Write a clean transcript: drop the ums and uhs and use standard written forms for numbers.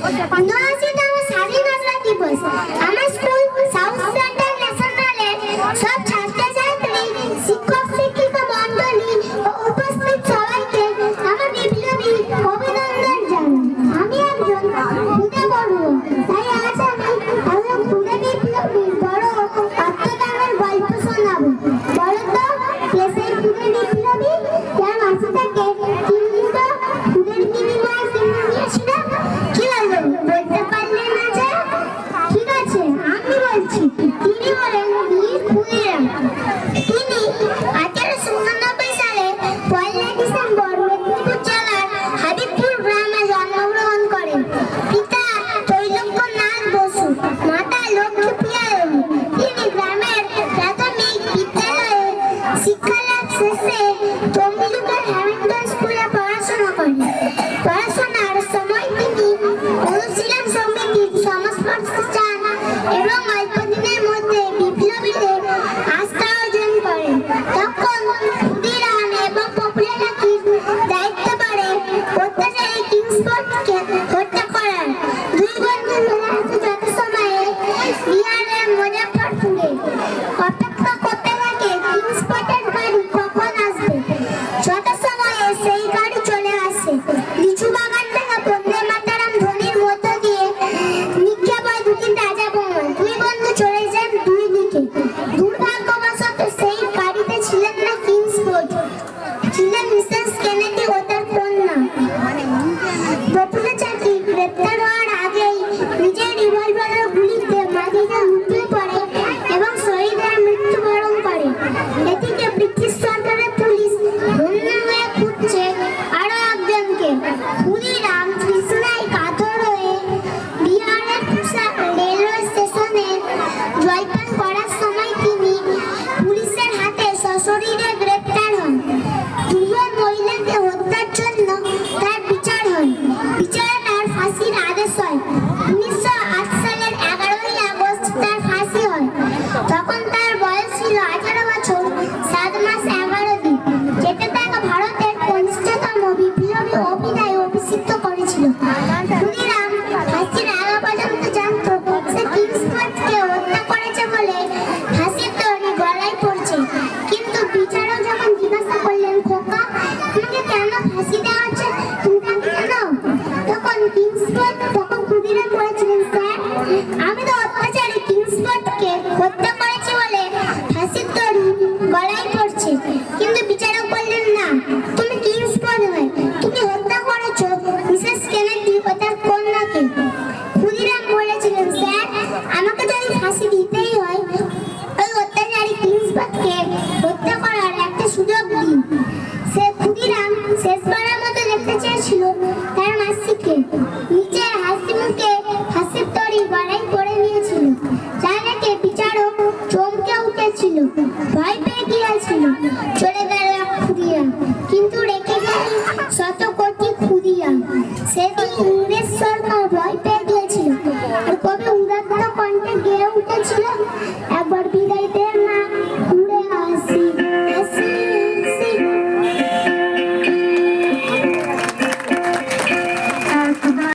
উনআশিতম স্বাধীনতা দিবস আমার স্কুল সাউথ সেন্ট্রাল ন্যাশনালের সব ছাত্রছাত্রী, শিক্ষক শিক্ষিকা মণ্ডলী ও উপস্থিত সবাইকে আমার বিপ্লবী অভিনন্দন জানাই। আমি একজন খুদে পড়ুয়া, তাই আজ আমি খুদে বিপ্লবীর বড় আত্মত্যাগের গল্প শোনাবো। বলো তো, কে সেই খুদে বিপ্লবী যার মাঝে থেকে তিনটা খুদের বিনিময়ে কিনে নিয়েছিল? কি হলো, বলতে পারলে না যে? ঠিক আছে, আমি বলছি। তিনি হলেন বীর ক্ষুদিরাম। তিনি 1889 সালে 1 ডিসেম্বর মেদিনীপুর জেলার হাবিবপুর গ্রামে জন্মগ্রহণ করেন। পিতা ত্রৈলোক্যনাথ বসু, মাতা লক্ষ্মীপ্রিয়া দেবী। তিনি গ্রামের প্রাথমিক বিদ্যালয়ে শিক্ষালাভ শেষে তমলুকের হ্যামিল্টন স্কুলে পড়াশোনা করেন। পড়াশোনার সময় তিনি অনুশীলন সমিতির সংস্পর্শে যান এবং অল্প দিনের মধ্যে বিপ্লবীদের আস্থা অর্জন করেন। তখন ক্ষুদিরাম এবং পপুলারিটির দায়িত্ব পড়ে অত্যাচারী কিংসফোর্ডকে হত্যা করার। দুই বন্ধু মিলে আছে যত সময়ে বিহারের মুজফ্ফরপুরে অপেক্ষা করতে থাকে কিংসফোর্ডের গাড়ি কখন আসবে। যত সময়ে সেই গাড়ি চলে আসে। লিচু বাগান থেকে বন্দে মাতরম ধ্বনির মধ্য দিয়ে নিক্ষেপ হয় দুটি তাজা বোমা। দুই বন্ধু চলে যান দুই দিকে। দুর্ভাগ্যবশত সেই গাড়িতে ছিলেন না কিংসফোর্ড, ছিলেন মিসেস কেনেডি ও তার কন্যা। পপুলারিটি গ্রেপ্তার হওয়ার আগেই নিজের রিভলভারের গুলিতে মাটিতে লুটিয়ে পড়ে এবং শহীদ হয়ে মৃত্যুবরণ করে। এদিকে ব্রিটিশ সরকারের পুলিশ ধন্য হয়ে খুঁজছে আরো একজনকে। ক্ষুদিরাম তৃষ্ণায় কাতর হয়ে বিহারের পুসা রেলওয়ে স্টেশনে জলপান করার সময় তিনি পুলিশের হাতে সশরীরে গ্রেপ্তার হন। দুজন মহিলাকে হত্যার জন্য তার বিচার হয়। বিচারে তার ফাঁসির আদেশ হয়। 1908 সালের 11ই আগস্ট তার ফাঁসি হয়। তখন তার বয়স ছিল 18 বছর 7 মাস 11 দিন, যেটা তাকে ভারতের কনিষ্ঠতম বিপ্লবী অভিধায় অভিষিক্ত করেছিল। ক্ষুদিরাম ফাঁসির আগে পর্যন্ত জানত সে কিংসফোর্ডকে হত্যা করেছে বলে ফাঁসির দড়ি গলায় পড়ছে। কিন্তু বিচারক যখন জিজ্ঞাসা করলেন, খোকা, তোমাকে কেন ফাঁসি দেওয়া হচ্ছে, তুমি তাকে জানো? তখন ক্ষুদিরাম বলেছিলেন, স্যার, আমি তো অত্যাচারী কিংসফোর্ডকে হত্যা করেছি বলে ফাঁসির দড়ি গলায় পড়ছে। কিন্তু বিচারক বললেন, না, তুমি কিংসফোর্ড নয়, তুমি হত্যা করেছো মিসেস কেনেডি ও তার কন্যাকে। ক্ষুদিরাম বলেছিলেন, স্যার, আমাকে যদি ফাঁসি দিতেই হয়, ওই অত্যাচারী কিংসফোর্ডকে হত্যা করার একটা সুযোগ দিন। সে ক্ষুদিরাম শেষবারের মতো দেখতে চেয়েছিল তার মাসিকে। নিজের হাসি মুখে ফাঁসির দড়ি গলায় পড়ে নিয়েছিল, যা দেখে বিচারক চমকে উঠেছিল, ভয় পেয়ে গিয়েছিল। চলে গেল এক ক্ষুদিরাম, কিন্তু রেখে গেল শত কোটি ক্ষুদিরাম। সেদিন ইংরেজ সরকার ভয় পেয়ে গিয়েছিল, আর কবি উদাত্ত কণ্ঠে গেয়ে উঠেছিল,